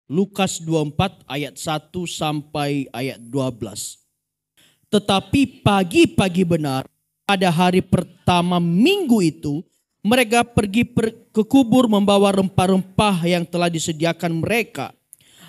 Lukas 24 ayat 1 sampai ayat 12. Tetapi pagi-pagi benar pada hari pertama minggu itu, mereka pergi ke kubur membawa rempah-rempah yang telah disediakan mereka.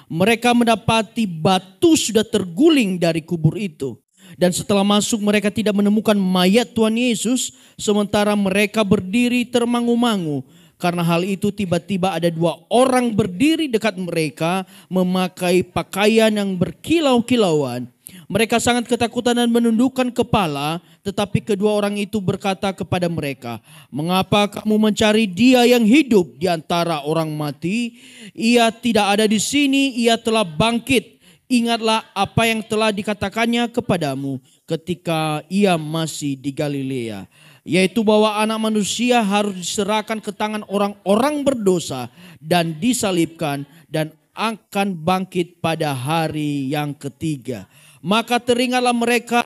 Mereka mendapati batu sudah terguling dari kubur itu. Dan setelah masuk mereka tidak menemukan mayat Tuhan Yesus, sementara mereka berdiri termangu-mangu. Karena hal itu tiba-tiba ada dua orang berdiri dekat mereka memakai pakaian yang berkilau-kilauan. Mereka sangat ketakutan dan menundukkan kepala, tetapi kedua orang itu berkata kepada mereka, "Mengapa kamu mencari Dia yang hidup di antara orang mati? Ia tidak ada di sini, Ia telah bangkit. Ingatlah apa yang telah dikatakannya kepadamu ketika Ia masih di Galilea, yaitu bahwa Anak Manusia harus diserahkan ke tangan orang-orang berdosa dan disalibkan dan akan bangkit pada hari yang ketiga." Maka teringatlah mereka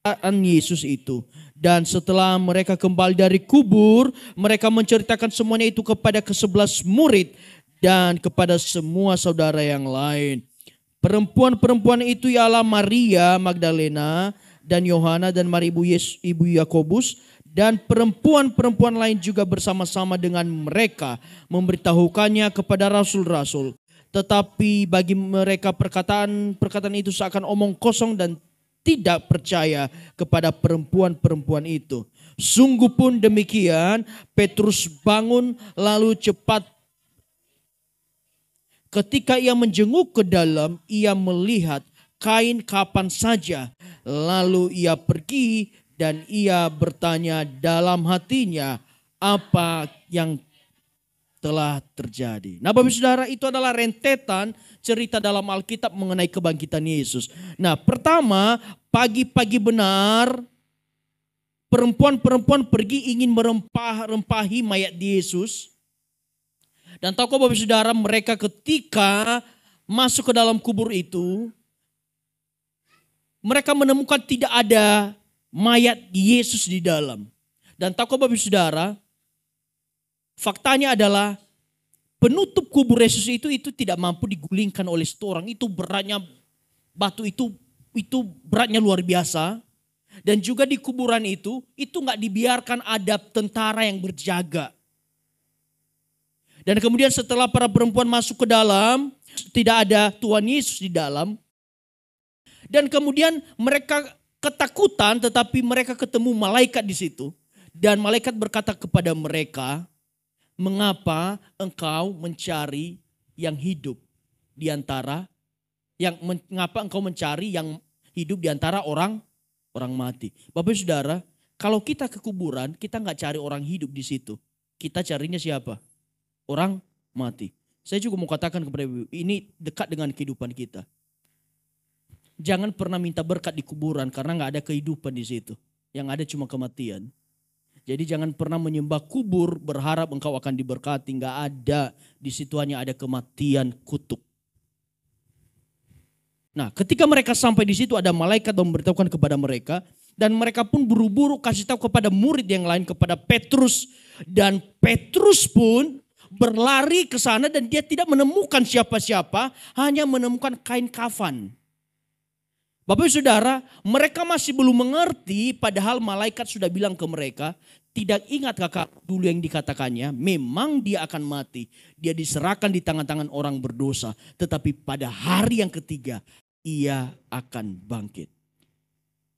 akan Yesus itu. Dan setelah mereka kembali dari kubur, mereka menceritakan semuanya itu kepada ke-11 murid dan kepada semua saudara yang lain. Perempuan-perempuan itu ialah Maria Magdalena dan Yohana dan Maria ibu Yakobus, dan perempuan-perempuan lain juga bersama-sama dengan mereka memberitahukannya kepada rasul-rasul. Tetapi bagi mereka perkataan itu seakan omong kosong dan tidak percaya kepada perempuan-perempuan itu. Sungguh pun demikian, Petrus bangun lalu cepat. Ketika ia menjenguk ke dalam, ia melihat kain kapan saja. Lalu ia pergi dan ia bertanya dalam hatinya apa yang telah terjadi. Nah, Bapak Saudara, itu adalah rentetan cerita dalam Alkitab mengenai kebangkitan Yesus. Nah, pertama, pagi-pagi benar perempuan-perempuan pergi ingin merempahi mayat Yesus. Dan tahukah Bapak Saudara, mereka ketika masuk ke dalam kubur itu, mereka menemukan tidak ada mayat Yesus di dalam. Dan tahukah Bapak Saudara, faktanya adalah penutup kubur Yesus itu tidak mampu digulingkan oleh satu orang. Itu beratnya, batu itu beratnya luar biasa. Dan juga di kuburan itu nggak dibiarkan ada tentara yang berjaga. Dan kemudian setelah para perempuan masuk ke dalam, tidak ada Tuhan Yesus di dalam. Dan kemudian mereka ketakutan, tetapi mereka ketemu malaikat di situ. Dan malaikat berkata kepada mereka, "Mengapa engkau mencari yang hidup di antara mengapa engkau mencari yang hidup di antara orang mati?" Bapak Saudara, kalau kita ke kuburan, kita nggak cari orang hidup di situ. Kita carinya siapa? Orang mati. Saya juga mau katakan kepada ibu, ini dekat dengan kehidupan kita. Jangan pernah minta berkat di kuburan karena nggak ada kehidupan di situ. Yang ada cuma kematian. Jadi jangan pernah menyembah kubur berharap engkau akan diberkati. Nggak ada, di situ hanya ada kematian kutuk. Nah, ketika mereka sampai di situ ada malaikat memberitahukan kepada mereka. Dan mereka pun buru-buru kasih tahu kepada murid yang lain, kepada Petrus. Dan Petrus pun berlari ke sana dan dia tidak menemukan siapa-siapa. Hanya menemukan kain kafan. Bapak Saudara, mereka masih belum mengerti padahal malaikat sudah bilang ke mereka, "Tidak ingat kakak dulu yang dikatakannya, memang dia akan mati. Dia diserahkan di tangan-tangan orang berdosa. Tetapi pada hari yang ketiga, ia akan bangkit."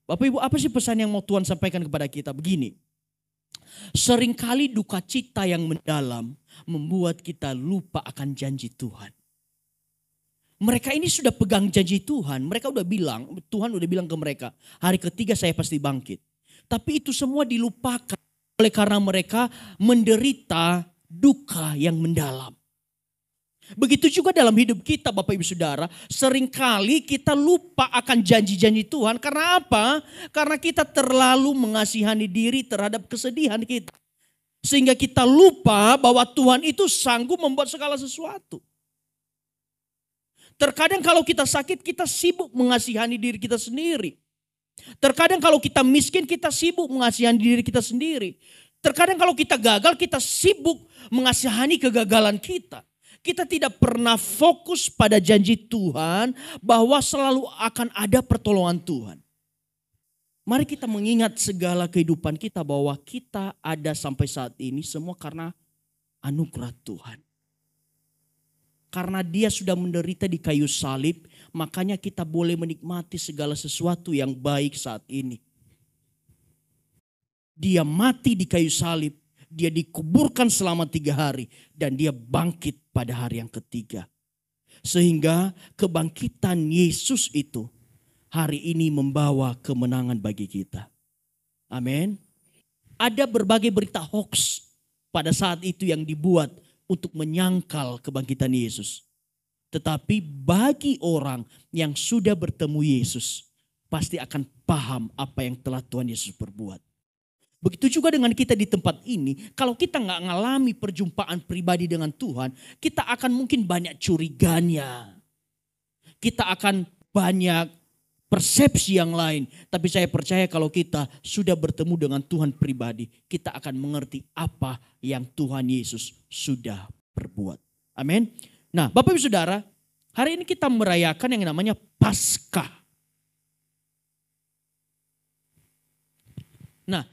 Bapak Ibu, apa sih pesan yang mau Tuhan sampaikan kepada kita? Begini, seringkali duka cita yang mendalam membuat kita lupa akan janji Tuhan. Mereka ini sudah pegang janji Tuhan. Mereka udah bilang, Tuhan udah bilang ke mereka, hari ketiga saya pasti bangkit. Tapi itu semua dilupakan oleh karena mereka menderita duka yang mendalam. Begitu juga dalam hidup kita Bapak Ibu Saudara. Seringkali kita lupa akan janji-janji Tuhan. Karena apa? Karena kita terlalu mengasihani diri terhadap kesedihan kita. Sehingga kita lupa bahwa Tuhan itu sanggup membuat segala sesuatu. Terkadang kalau kita sakit, kita sibuk mengasihani diri kita sendiri. Terkadang kalau kita miskin, kita sibuk mengasihani diri kita sendiri. Terkadang kalau kita gagal, kita sibuk mengasihani kegagalan kita. Kita tidak pernah fokus pada janji Tuhan bahwa selalu akan ada pertolongan Tuhan. Mari kita mengingat segala kehidupan kita bahwa kita ada sampai saat ini semua karena anugerah Tuhan. Karena dia sudah menderita di kayu salib, makanya kita boleh menikmati segala sesuatu yang baik saat ini. Dia mati di kayu salib, dia dikuburkan selama 3 hari, dan dia bangkit pada hari yang ketiga. Sehingga kebangkitan Yesus itu hari ini membawa kemenangan bagi kita. Amin. Ada berbagai berita hoax pada saat itu yang dibuat untuk menyangkal kebangkitan Yesus. Tetapi bagi orang yang sudah bertemu Yesus, pasti akan paham apa yang telah Tuhan Yesus perbuat. Begitu juga dengan kita di tempat ini, kalau kita nggak ngalami perjumpaan pribadi dengan Tuhan, kita akan mungkin banyak curiganya. Kita akan banyak persepsi yang lain. Tapi saya percaya kalau kita sudah bertemu dengan Tuhan pribadi, kita akan mengerti apa yang Tuhan Yesus sudah perbuat. Amin. Nah, Bapak Ibu Saudara, hari ini kita merayakan yang namanya Paskah. Nah,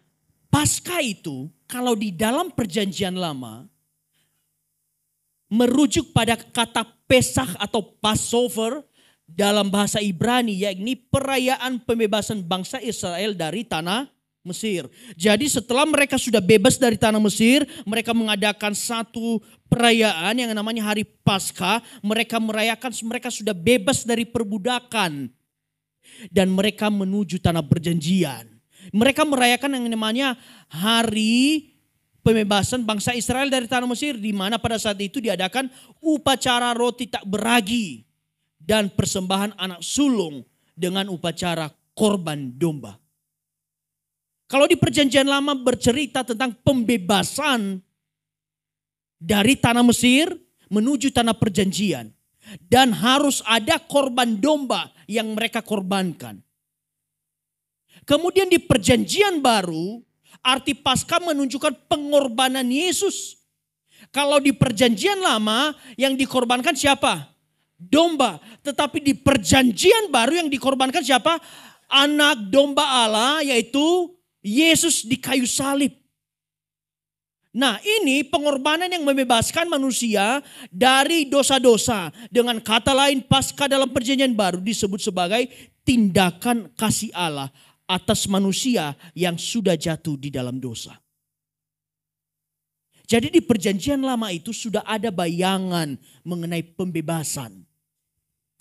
Paskah itu kalau di dalam perjanjian lama merujuk pada kata Pesach atau Passover dalam bahasa Ibrani, yakni perayaan pembebasan bangsa Israel dari tanah Mesir. Jadi setelah mereka sudah bebas dari tanah Mesir, mereka mengadakan satu perayaan yang namanya Hari Paskah. Mereka merayakan mereka sudah bebas dari perbudakan dan mereka menuju tanah perjanjian. Mereka merayakan yang namanya Hari Pembebasan bangsa Israel dari tanah Mesir, di mana pada saat itu diadakan upacara roti tak beragi dan persembahan anak sulung dengan upacara korban domba. Kalau di perjanjian lama bercerita tentang pembebasan dari tanah Mesir menuju tanah perjanjian. Dan harus ada korban domba yang mereka korbankan. Kemudian di perjanjian baru, arti Paskah menunjukkan pengorbanan Yesus. Kalau di perjanjian lama yang dikorbankan siapa? Domba. Tetapi di perjanjian baru yang dikorbankan siapa? Anak domba Allah, yaitu Yesus di kayu salib. Nah, ini pengorbanan yang membebaskan manusia dari dosa-dosa. Dengan kata lain, Paskah dalam perjanjian baru disebut sebagai tindakan kasih Allah atas manusia yang sudah jatuh di dalam dosa. Jadi di perjanjian lama itu sudah ada bayangan mengenai pembebasan.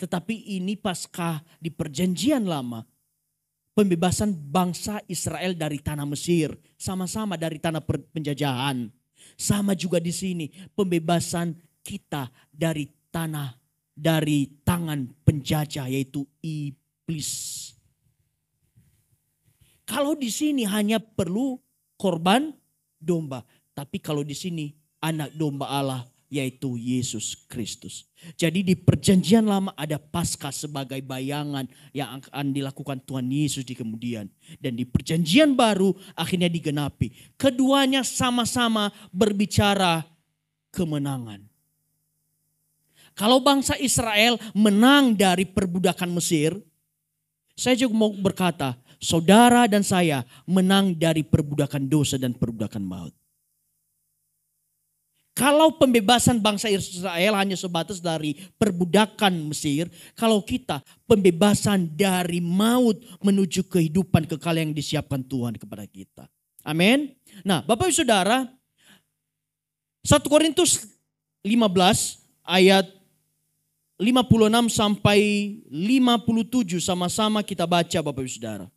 Tetapi ini Paskah di perjanjian lama, pembebasan bangsa Israel dari tanah Mesir, sama-sama dari tanah penjajahan. Sama juga di sini, pembebasan kita dari tangan penjajah, yaitu iblis. Kalau di sini hanya perlu korban domba, tapi kalau di sini anak domba Allah, yaitu Yesus Kristus. Jadi di perjanjian lama ada Paskah sebagai bayangan yang akan dilakukan Tuhan Yesus di kemudian. Dan di perjanjian baru akhirnya digenapi. Keduanya sama-sama berbicara kemenangan. Kalau bangsa Israel menang dari perbudakan Mesir, saya juga mau berkata, saudara dan saya menang dari perbudakan dosa dan perbudakan maut. Kalau pembebasan bangsa Israel hanya sebatas dari perbudakan Mesir, kalau kita pembebasan dari maut menuju kehidupan kekal yang disiapkan Tuhan kepada kita. Amin. Nah, Bapak Ibu Saudara, 1 Korintus 15 ayat 56 sampai 57 sama-sama kita baca Bapak Ibu Saudara.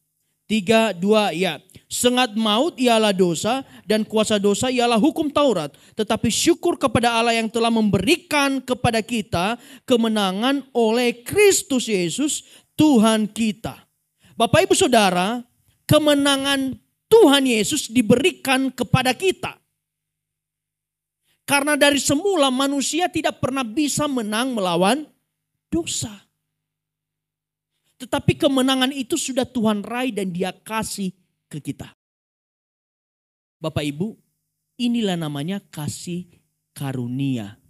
3, 2, ya. Sengat maut ialah dosa dan kuasa dosa ialah hukum Taurat. Tetapi syukur kepada Allah yang telah memberikan kepada kita kemenangan oleh Kristus Yesus Tuhan kita. Bapak Ibu Saudara, kemenangan Tuhan Yesus diberikan kepada kita. Karena dari semula manusia tidak pernah bisa menang melawan dosa. Tetapi kemenangan itu sudah Tuhan raih dan Dia kasih ke kita. Bapak Ibu, inilah namanya kasih karunia.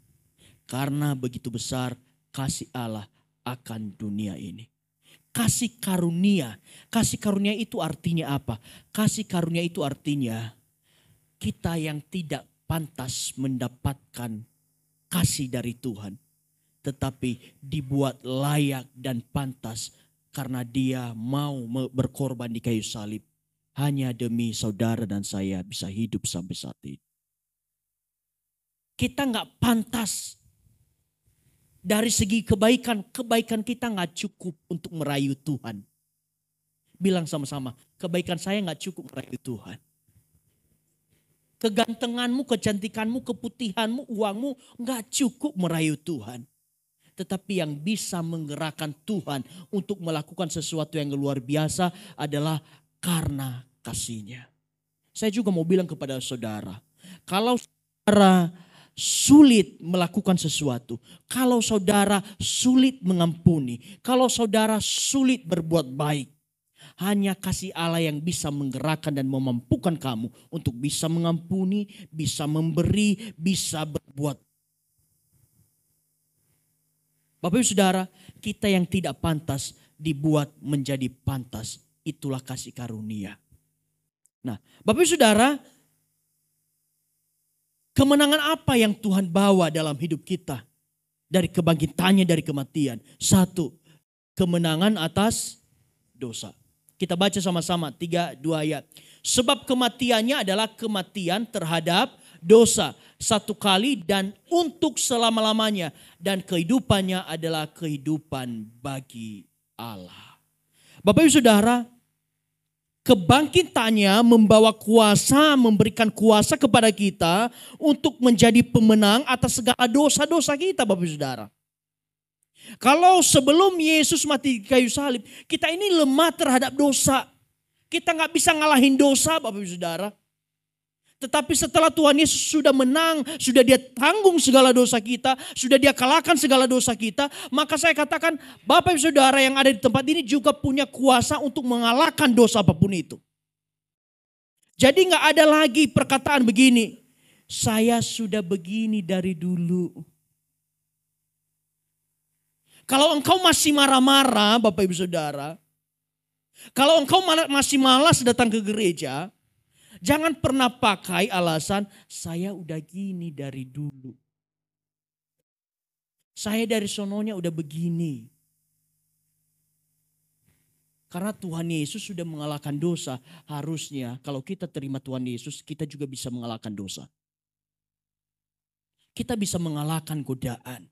Karena begitu besar kasih Allah akan dunia ini. Kasih karunia. Kasih karunia itu artinya apa? Kasih karunia itu artinya kita yang tidak pantas mendapatkan kasih dari Tuhan. Tetapi dibuat layak dan pantas karena dia mau berkorban di kayu salib. Hanya demi saudara dan saya bisa hidup sampai saat ini. Kita gak pantas. Dari segi kebaikan kita gak cukup untuk merayu Tuhan. Bilang sama-sama, kebaikan saya gak cukup merayu Tuhan. Kegantenganmu, kecantikanmu, keputihanmu, uangmu gak cukup merayu Tuhan. Tetapi yang bisa menggerakkan Tuhan untuk melakukan sesuatu yang luar biasa adalah karena kasih-Nya. Saya juga mau bilang kepada saudara, kalau saudara sulit melakukan sesuatu, kalau saudara sulit mengampuni, kalau saudara sulit berbuat baik, hanya kasih Allah yang bisa menggerakkan dan memampukan kamu untuk bisa mengampuni, bisa memberi, bisa berbuat. Bapak Ibu Saudara, kita yang tidak pantas dibuat menjadi pantas. Itulah kasih karunia. Nah, Bapak Ibu Saudara, kemenangan apa yang Tuhan bawa dalam hidup kita? Dari kebangkitannya dari kematian. Satu, kemenangan atas dosa. Kita baca sama-sama 3-2 ayat. Sebab kematiannya adalah kematian terhadap dosa. Satu kali dan untuk selama-lamanya. Dan kehidupannya adalah kehidupan bagi Allah. Bapak Ibu Saudara, kebangkitannya membawa kuasa, memberikan kuasa kepada kita untuk menjadi pemenang atas segala dosa-dosa kita, Bapak Ibu Saudara. Kalau sebelum Yesus mati di kayu salib, kita ini lemah terhadap dosa. Kita gak bisa ngalahin dosa, Bapak Ibu Saudara. Tetapi setelah Tuhan Yesus sudah menang, sudah Dia tanggung segala dosa kita, sudah Dia kalahkan segala dosa kita, maka saya katakan Bapak Ibu Saudara yang ada di tempat ini juga punya kuasa untuk mengalahkan dosa apapun itu. Jadi gak ada lagi perkataan begini, saya sudah begini dari dulu. Kalau engkau masih marah-marah Bapak Ibu Saudara, kalau engkau masih malas datang ke gereja, jangan pernah pakai alasan saya udah gini dari dulu. Saya dari sononya udah begini. Karena Tuhan Yesus sudah mengalahkan dosa. Harusnya kalau kita terima Tuhan Yesus, kita juga bisa mengalahkan dosa. Kita bisa mengalahkan godaan.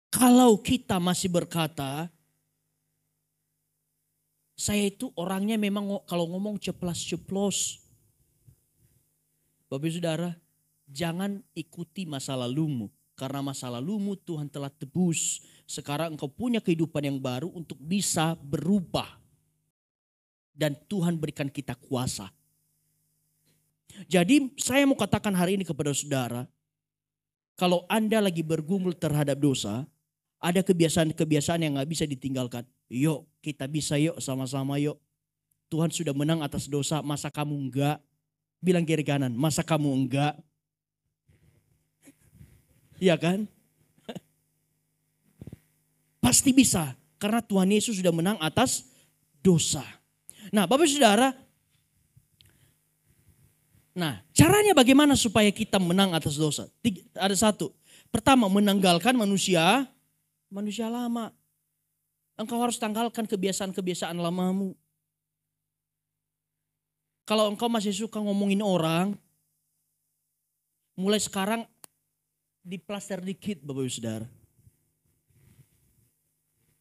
Kalau kita masih berkata, saya itu orangnya memang kalau ngomong ceplas-ceplos. Bapak Ibu Saudara, jangan ikuti masa lalumu. Karena masa lalumu Tuhan telah tebus. Sekarang engkau punya kehidupan yang baru untuk bisa berubah. Dan Tuhan berikan kita kuasa. Jadi saya mau katakan hari ini kepada saudara. Kalau Anda lagi bergumul terhadap dosa, ada kebiasaan-kebiasaan yang gak bisa ditinggalkan. Yuk kita bisa yuk sama-sama yuk. Tuhan sudah menang atas dosa, masa kamu enggak? Bilang kiri kanan, masa kamu enggak? Iya kan? Pasti bisa, karena Tuhan Yesus sudah menang atas dosa. Nah Bapak Saudara, nah caranya bagaimana supaya kita menang atas dosa? Ada satu, pertama menanggalkan manusia lama. Engkau harus tanggalkan kebiasaan-kebiasaan lamamu. Kalau engkau masih suka ngomongin orang, mulai sekarang diplaster dikit Bapak Ibu Saudara.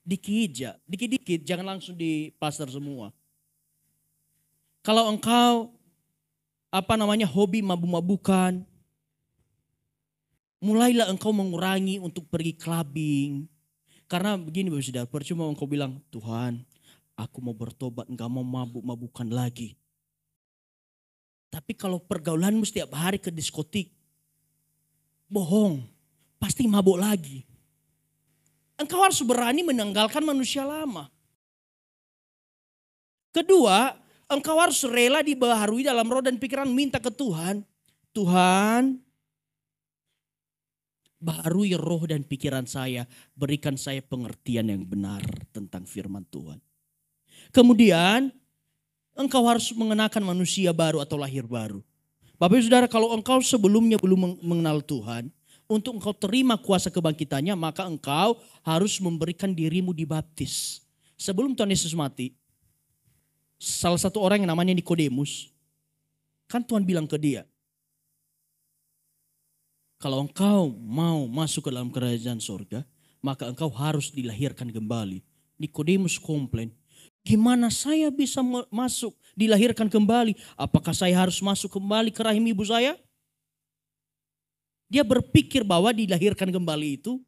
Dikit-dikit, jangan langsung diplaster semua. Kalau engkau hobi mabuk-mabukan, mulailah engkau mengurangi untuk pergi clubbing. Karena begini Bapak Saudara, percuma engkau bilang, Tuhan aku mau bertobat, enggak mau mabuk-mabukan lagi. Tapi kalau pergaulanmu setiap hari ke diskotik, bohong, pasti mabuk lagi. Engkau harus berani menanggalkan manusia lama. Kedua, engkau harus rela dibaharui dalam roh dan pikiran, minta ke Tuhan. Tuhan, Baharui roh dan pikiran saya, berikan saya pengertian yang benar tentang firman Tuhan. Kemudian engkau harus mengenakan manusia baru atau lahir baru. Bapak Ibu Saudara, kalau engkau sebelumnya belum mengenal Tuhan, untuk engkau terima kuasa kebangkitannya, maka engkau harus memberikan dirimu dibaptis. Sebelum Tuhan Yesus mati, salah satu orang yang namanya Nikodemus, kan Tuhan bilang ke dia, kalau engkau mau masuk ke dalam kerajaan surga, maka engkau harus dilahirkan kembali. Nikodemus komplain, gimana saya bisa masuk, dilahirkan kembali? Apakah saya harus masuk kembali ke rahim ibu saya? Dia berpikir bahwa dilahirkan kembali itu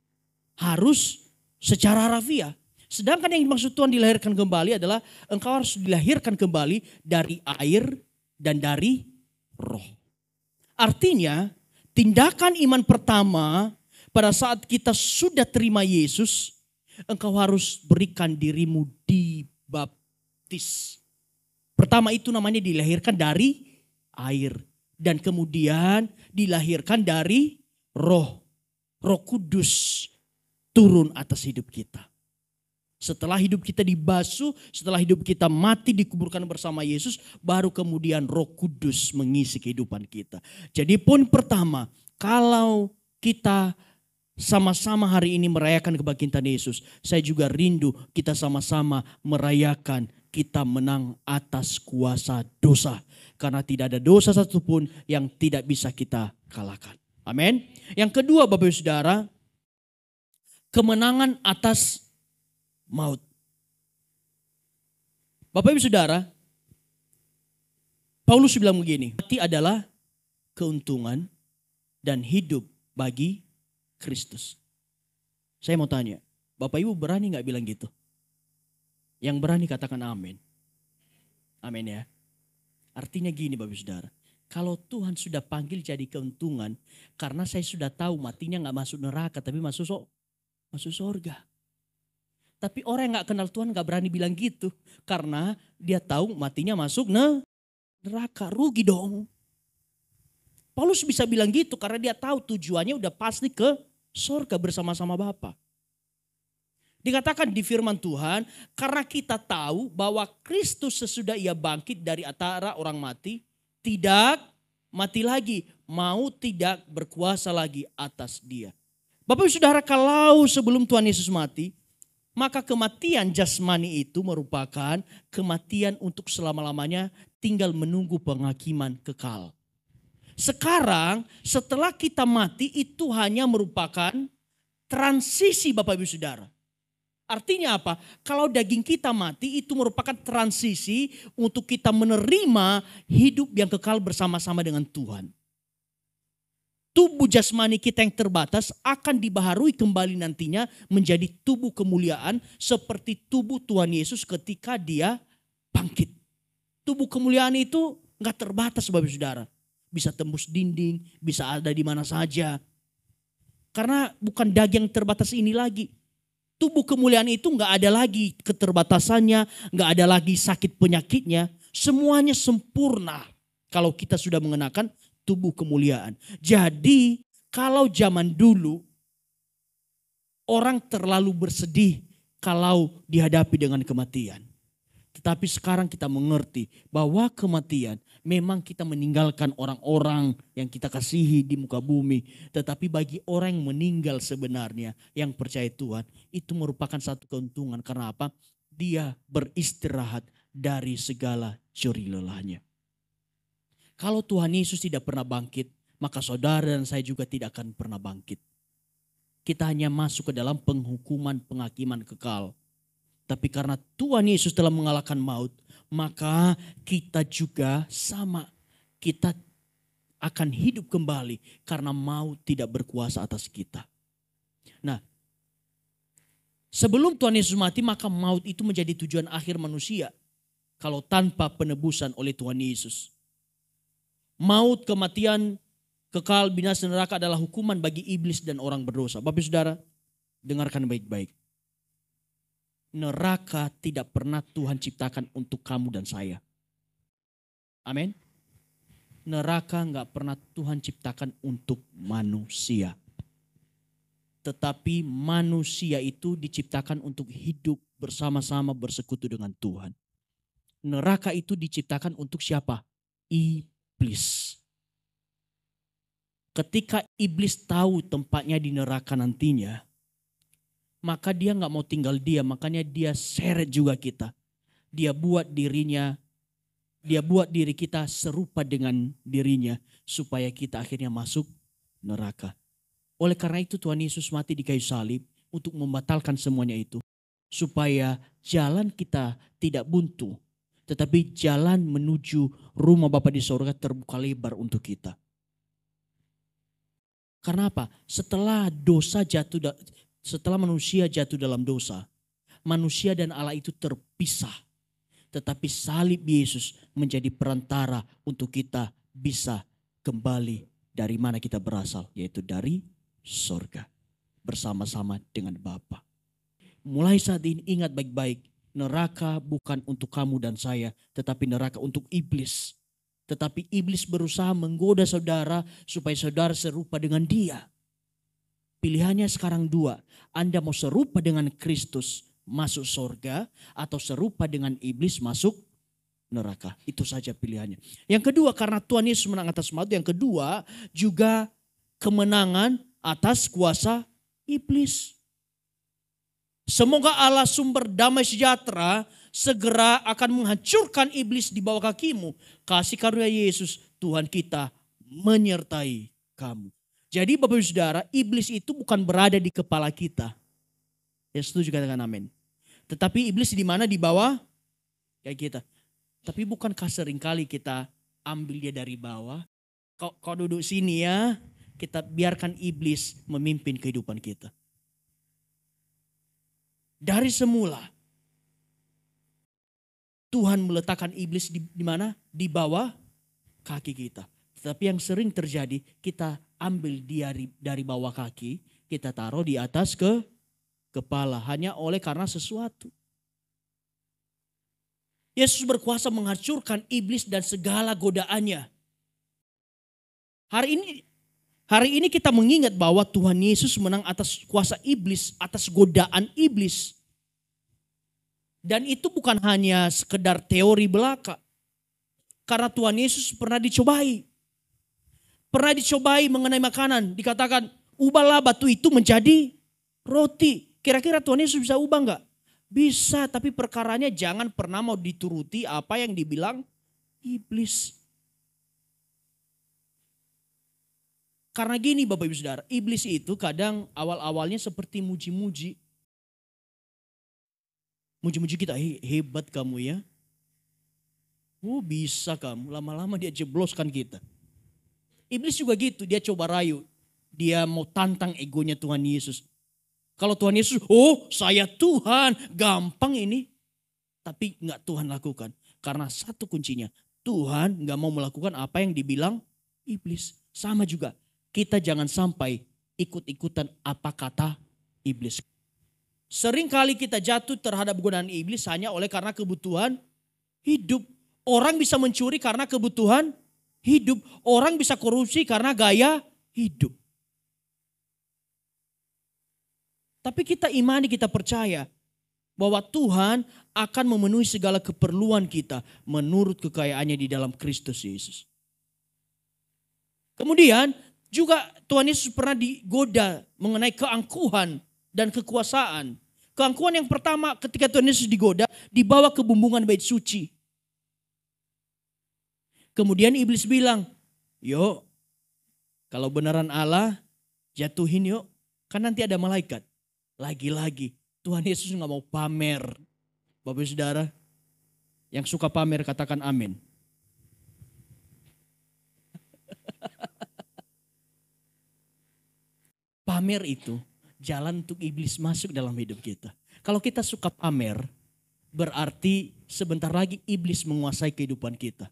harus secara harafiah. Sedangkan yang dimaksud Tuhan dilahirkan kembali adalah engkau harus dilahirkan kembali dari air dan dari roh. Artinya tindakan iman pertama pada saat kita sudah terima Yesus, engkau harus berikan dirimu dibaptis. Pertama itu namanya dilahirkan dari air. Dan kemudian dilahirkan dari roh. Roh Kudus turun atas hidup kita. Setelah hidup kita dibasuh, setelah hidup kita mati dikuburkan bersama Yesus, baru kemudian Roh Kudus mengisi kehidupan kita. Jadi poin pertama, kalau kita sama-sama hari ini merayakan kebangkitan Yesus, saya juga rindu kita sama-sama merayakan kita menang atas kuasa dosa. Karena tidak ada dosa satupun yang tidak bisa kita kalahkan. Amin. Yang kedua Bapak Ibu Saudara, kemenangan atas maut. Bapak Ibu Saudara, Paulus bilang begini, mati adalah keuntungan dan hidup bagi Kristus. Saya mau tanya, Bapak Ibu berani gak bilang gitu? Yang berani katakan amin. Amin ya. Artinya gini Bapak Ibu Saudara, kalau Tuhan sudah panggil jadi keuntungan, karena saya sudah tahu matinya gak masuk neraka tapi masuk surga. Tapi orang yang gak kenal Tuhan gak berani bilang gitu. Karena dia tahu matinya masuk neraka. Rugi dong. Paulus bisa bilang gitu karena dia tahu tujuannya udah pasti ke surga bersama-sama Bapa. Dikatakan di firman Tuhan, karena kita tahu bahwa Kristus sesudah ia bangkit dari antara orang mati, tidak mati lagi. Maut tidak berkuasa lagi atas dia. Bapak Ibu Saudara, kalau sebelum Tuhan Yesus mati, maka kematian jasmani itu merupakan kematian untuk selama-lamanya, tinggal menunggu penghakiman kekal. Sekarang setelah kita mati itu hanya merupakan transisi Bapak Ibu Saudara. Artinya apa? Kalau daging kita mati itu merupakan transisi untuk kita menerima hidup yang kekal bersama-sama dengan Tuhan. Tubuh jasmani kita yang terbatas akan dibaharui kembali nantinya menjadi tubuh kemuliaan seperti tubuh Tuhan Yesus ketika dia bangkit. Tubuh kemuliaan itu gak terbatas Bapak Saudara. Bisa tembus dinding, bisa ada di mana saja. Karena bukan daging terbatas ini lagi. Tubuh kemuliaan itu gak ada lagi keterbatasannya, gak ada lagi sakit penyakitnya. Semuanya sempurna kalau kita sudah mengenakan tubuh kemuliaan. Jadi kalau zaman dulu orang terlalu bersedih kalau dihadapi dengan kematian. Tetapi sekarang kita mengerti bahwa kematian memang kita meninggalkan orang-orang yang kita kasihi di muka bumi. Tetapi bagi orang yang meninggal sebenarnya yang percaya Tuhan itu merupakan satu keuntungan. Karena apa? Dia beristirahat dari segala jerih lelahnya. Kalau Tuhan Yesus tidak pernah bangkit, maka saudara dan saya juga tidak akan pernah bangkit. Kita hanya masuk ke dalam penghukuman, penghakiman kekal. Tapi karena Tuhan Yesus telah mengalahkan maut, maka kita juga sama. Kita akan hidup kembali karena maut tidak berkuasa atas kita. Nah, sebelum Tuhan Yesus mati, maka maut itu menjadi tujuan akhir manusia. Kalau tanpa penebusan oleh Tuhan Yesus. Maut, kematian, kekal, binasa, neraka adalah hukuman bagi iblis dan orang berdosa. Bapak Saudara, dengarkan baik-baik. Neraka tidak pernah Tuhan ciptakan untuk kamu dan saya. Amin. Neraka gak pernah Tuhan ciptakan untuk manusia. Tetapi manusia itu diciptakan untuk hidup bersama-sama bersekutu dengan Tuhan. Neraka itu diciptakan untuk siapa? Iblis. Ketika iblis tahu tempatnya di neraka nantinya, maka dia nggak mau tinggal diam, makanya dia seret juga kita. Dia buat diri kita serupa dengan dirinya supaya kita akhirnya masuk neraka. Oleh karena itu Tuhan Yesus mati di kayu salib untuk membatalkan semuanya itu. Supaya jalan kita tidak buntu, tetapi jalan menuju rumah Bapa di surga terbuka lebar untuk kita. Karena apa? Setelah manusia jatuh dalam dosa, manusia dan Allah itu terpisah. Tetapi salib Yesus menjadi perantara untuk kita bisa kembali dari mana kita berasal, yaitu dari surga bersama-sama dengan Bapa. Mulai saat ini ingat baik-baik, neraka bukan untuk kamu dan saya, tetapi neraka untuk iblis. Tetapi iblis berusaha menggoda saudara supaya saudara serupa dengan dia. Pilihannya sekarang dua, Anda mau serupa dengan Kristus masuk surga atau serupa dengan iblis masuk neraka. Itu saja pilihannya. Yang kedua, karena Tuhan Yesus menang atas maut, yang kedua juga kemenangan atas kuasa iblis. Semoga Allah sumber damai sejahtera segera akan menghancurkan iblis di bawah kakimu. Kasih karunia Yesus Tuhan kita menyertai kamu. Jadi Bapak Ibu Saudara, iblis itu bukan berada di kepala kita. Ya setuju, katakan amin. Tetapi iblis di mana? Di bawah kayak kita. Tapi bukankah seringkali kita ambil dia dari bawah? Kau duduk sini ya. Kita biarkan iblis memimpin kehidupan kita. Dari semula Tuhan meletakkan iblis di mana? Di bawah kaki kita. Tetapi yang sering terjadi, kita ambil dia dari bawah kaki, kita taruh di atas kepala hanya oleh karena sesuatu. Yesus berkuasa menghancurkan iblis dan segala godaannya. Hari ini kita mengingat bahwa Tuhan Yesus menang atas kuasa iblis, atas godaan iblis. Dan itu bukan hanya sekedar teori belaka. Karena Tuhan Yesus pernah dicobai. Pernah dicobai mengenai makanan. Dikatakan, ubahlah batu itu menjadi roti. Kira-kira Tuhan Yesus bisa ubah enggak? Bisa, tapi perkaranya jangan pernah mau dituruti apa yang dibilang iblis. Karena gini Bapak Ibu Saudara, iblis itu kadang awal-awalnya seperti muji-muji. Muji-muji kita, hebat kamu ya. Oh bisa kamu, lama-lama dia jebloskan kita. Iblis juga gitu, dia coba rayu. Dia mau tantang egonya Tuhan Yesus. Kalau Tuhan Yesus, oh saya Tuhan, gampang ini. Tapi enggak Tuhan lakukan. Karena satu kuncinya, Tuhan enggak mau melakukan apa yang dibilang iblis. Sama juga. Kita jangan sampai ikut-ikutan apa kata iblis. Sering kali kita jatuh terhadap godaan iblis hanya oleh karena kebutuhan hidup. Orang bisa mencuri karena kebutuhan hidup. Orang bisa korupsi karena gaya hidup. Tapi kita imani, kita percaya bahwa Tuhan akan memenuhi segala keperluan kita menurut kekayaannya di dalam Kristus Yesus. Kemudian juga Tuhan Yesus pernah digoda mengenai keangkuhan dan kekuasaan. Keangkuhan yang pertama ketika Tuhan Yesus digoda, dibawa ke bumbungan bait suci. Kemudian iblis bilang, yuk kalau beneran Allah jatuhin yuk, kan nanti ada malaikat. Lagi-lagi Tuhan Yesus gak mau pamer. Bapak Saudara yang suka pamer katakan amin. Pamer itu jalan untuk iblis masuk dalam hidup kita. Kalau kita suka pamer, berarti sebentar lagi iblis menguasai kehidupan kita.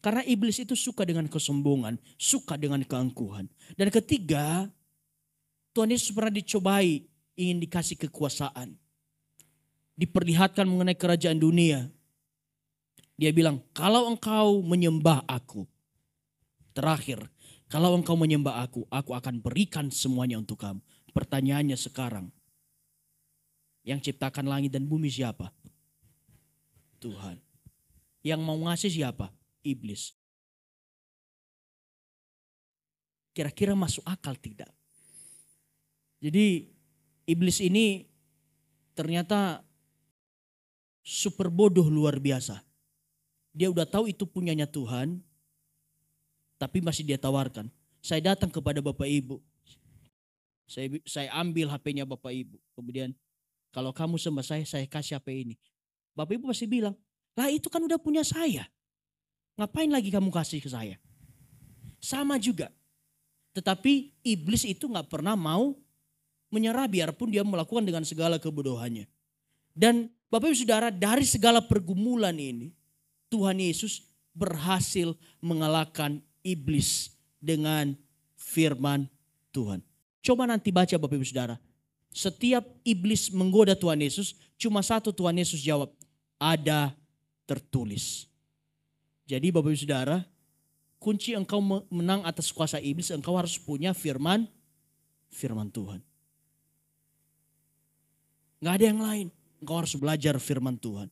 Karena iblis itu suka dengan kesombongan, suka dengan keangkuhan. Dan ketiga, Tuhan Yesus pernah dicobai, ingin dikasih kekuasaan. Diperlihatkan mengenai kerajaan dunia. Dia bilang, kalau engkau menyembah aku, terakhir, kalau engkau menyembah aku akan berikan semuanya untuk kamu. Pertanyaannya sekarang, yang ciptakan langit dan bumi siapa? Tuhan. Yang mau ngasih siapa? Iblis. Kira-kira masuk akal tidak? Jadi iblis ini ternyata super bodoh luar biasa. Dia udah tahu itu punyanya Tuhan, tapi masih dia tawarkan. Saya datang kepada Bapak Ibu. Saya ambil HP-nya Bapak Ibu. Kemudian kalau kamu sembah saya kasih HP ini. Bapak Ibu pasti bilang, lah itu kan udah punya saya. Ngapain lagi kamu kasih ke saya? Sama juga. Tetapi iblis itu gak pernah mau menyerah biarpun dia melakukan dengan segala kebodohannya. Dan Bapak Ibu Saudara, dari segala pergumulan ini, Tuhan Yesus berhasil mengalahkan iblis dengan firman Tuhan. Coba nanti baca Bapak Ibu Saudara. Setiap iblis menggoda Tuhan Yesus, cuma satu Tuhan Yesus jawab, ada tertulis. Jadi Bapak Ibu Saudara, kunci engkau menang atas kuasa iblis, engkau harus punya firman Tuhan. Gak ada yang lain, engkau harus belajar firman Tuhan.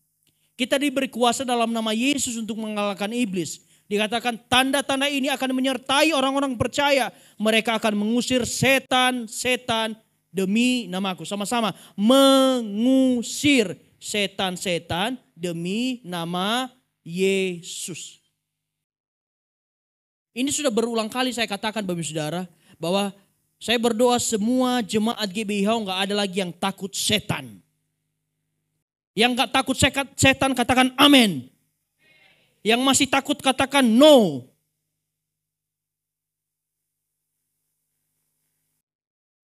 Kita diberi kuasa dalam nama Yesus untuk mengalahkan iblis. Dikatakan tanda-tanda ini akan menyertai orang-orang percaya. Mereka akan mengusir setan-setan demi namaku. Sama-sama, mengusir setan-setan demi nama Yesus. Ini sudah berulang kali saya katakan Bapak Saudara, bahwa saya berdoa semua jemaat GBI Hau gak ada lagi yang takut setan. Yang gak takut setan katakan amin. Yang masih takut katakan no.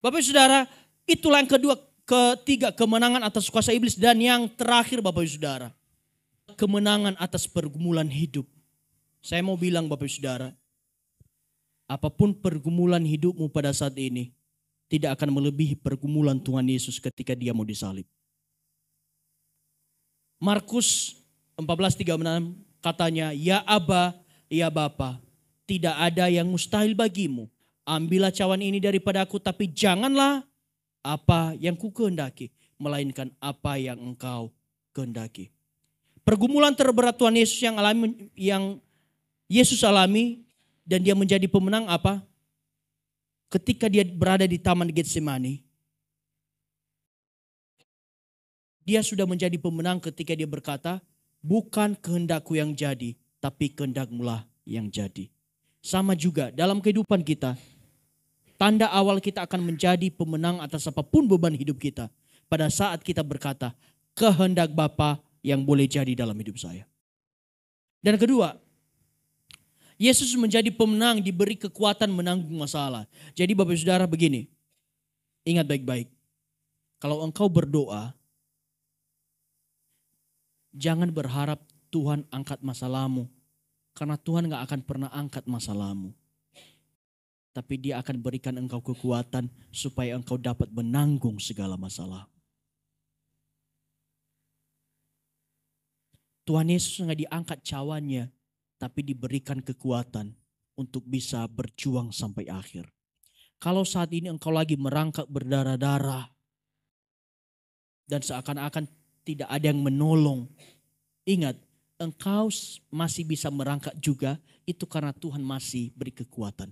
Bapak Saudara, itulah yang ketiga kemenangan atas kuasa iblis. Dan yang terakhir Bapak Saudara, kemenangan atas pergumulan hidup. Saya mau bilang Bapak Saudara, apapun pergumulan hidupmu pada saat ini, tidak akan melebihi pergumulan Tuhan Yesus ketika dia mau disalib. Markus 14:36 katanya, ya Aba, ya Bapa, tidak ada yang mustahil bagimu. Ambillah cawan ini daripada aku, tapi janganlah apa yang ku kehendaki, melainkan apa yang engkau kehendaki. Pergumulan terberat Tuhan Yesus yang Yesus alami dan dia menjadi pemenang apa? Ketika dia berada di Taman Getsemani, dia sudah menjadi pemenang ketika dia berkata, bukan kehendakku yang jadi, tapi kehendak-Mulah yang jadi. Sama juga dalam kehidupan kita, tanda awal kita akan menjadi pemenang atas apapun beban hidup kita. Pada saat kita berkata, kehendak Bapa yang boleh jadi dalam hidup saya. Dan kedua, Yesus menjadi pemenang, diberi kekuatan menanggung masalah. Jadi Bapak Saudara begini, ingat baik-baik. Kalau engkau berdoa, jangan berharap Tuhan angkat masalahmu. Karena Tuhan gak akan pernah angkat masalahmu. Tapi dia akan berikan engkau kekuatan supaya engkau dapat menanggung segala masalah. Tuhan Yesus gak diangkat cawannya, tapi diberikan kekuatan untuk bisa berjuang sampai akhir. Kalau saat ini engkau lagi merangkak berdarah-darah dan seakan-akan tidak ada yang menolong, ingat, engkau masih bisa merangkak juga, itu karena Tuhan masih beri kekuatan.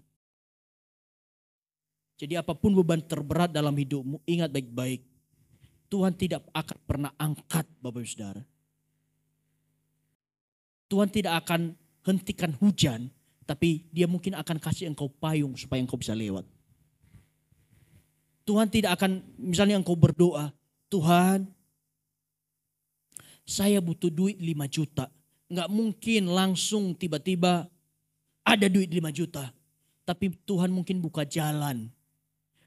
Jadi apapun beban terberat dalam hidupmu, ingat baik-baik, Tuhan tidak akan pernah angkat Bapak Ibu Saudara. Tuhan tidak akan hentikan hujan, tapi dia mungkin akan kasih engkau payung supaya engkau bisa lewat. Tuhan tidak akan, misalnya engkau berdoa, Tuhan, saya butuh duit 5 juta. Nggak mungkin langsung tiba-tiba ada duit 5 juta. Tapi Tuhan mungkin buka jalan.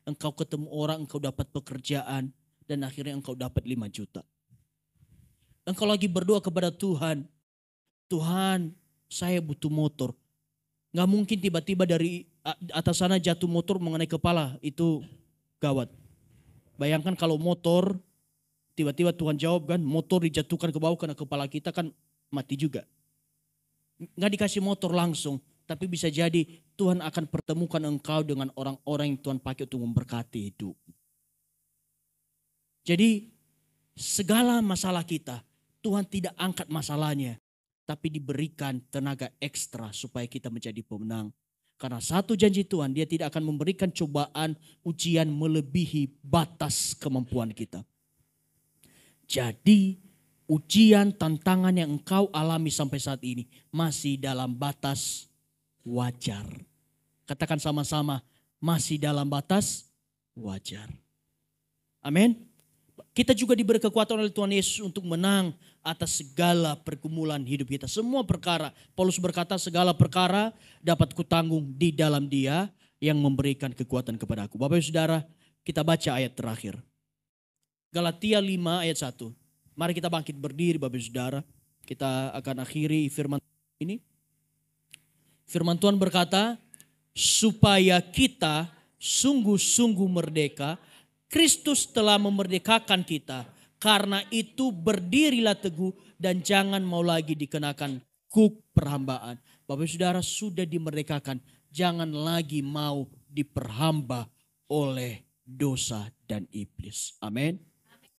Engkau ketemu orang, engkau dapat pekerjaan. Dan akhirnya engkau dapat 5 juta. Engkau lagi berdoa kepada Tuhan. Tuhan, saya butuh motor. Nggak mungkin tiba-tiba dari atas sana jatuh motor mengenai kepala. Itu gawat. Bayangkan kalau motor, tiba-tiba Tuhan jawab kan, motor dijatuhkan ke bawah karena kepala kita kan mati juga. Nggak dikasih motor langsung, tapi bisa jadi Tuhan akan pertemukan engkau dengan orang-orang yang Tuhan pakai untuk memberkati hidup. Jadi segala masalah kita, Tuhan tidak angkat masalahnya, tapi diberikan tenaga ekstra supaya kita menjadi pemenang. Karena satu janji Tuhan, Dia tidak akan memberikan cobaan, ujian melebihi batas kemampuan kita. Jadi ujian, tantangan yang engkau alami sampai saat ini masih dalam batas wajar. Katakan sama-sama, masih dalam batas wajar. Amin. Kita juga diberi kekuatan oleh Tuhan Yesus untuk menang atas segala pergumulan hidup kita. Semua perkara, Paulus berkata segala perkara dapat kutanggung di dalam Dia yang memberikan kekuatan kepada aku. Bapak Ibu Saudara, kita baca ayat terakhir. Galatia 5 ayat 1. Mari kita bangkit berdiri Bapak Ibu Saudara. Kita akan akhiri firman ini. Firman Tuhan berkata, supaya kita sungguh-sungguh merdeka, Kristus telah memerdekakan kita. Karena itu berdirilah teguh dan jangan mau lagi dikenakan kuk perhambaan. Bapak Saudara sudah dimerdekakan, jangan lagi mau diperhamba oleh dosa dan iblis. Amin.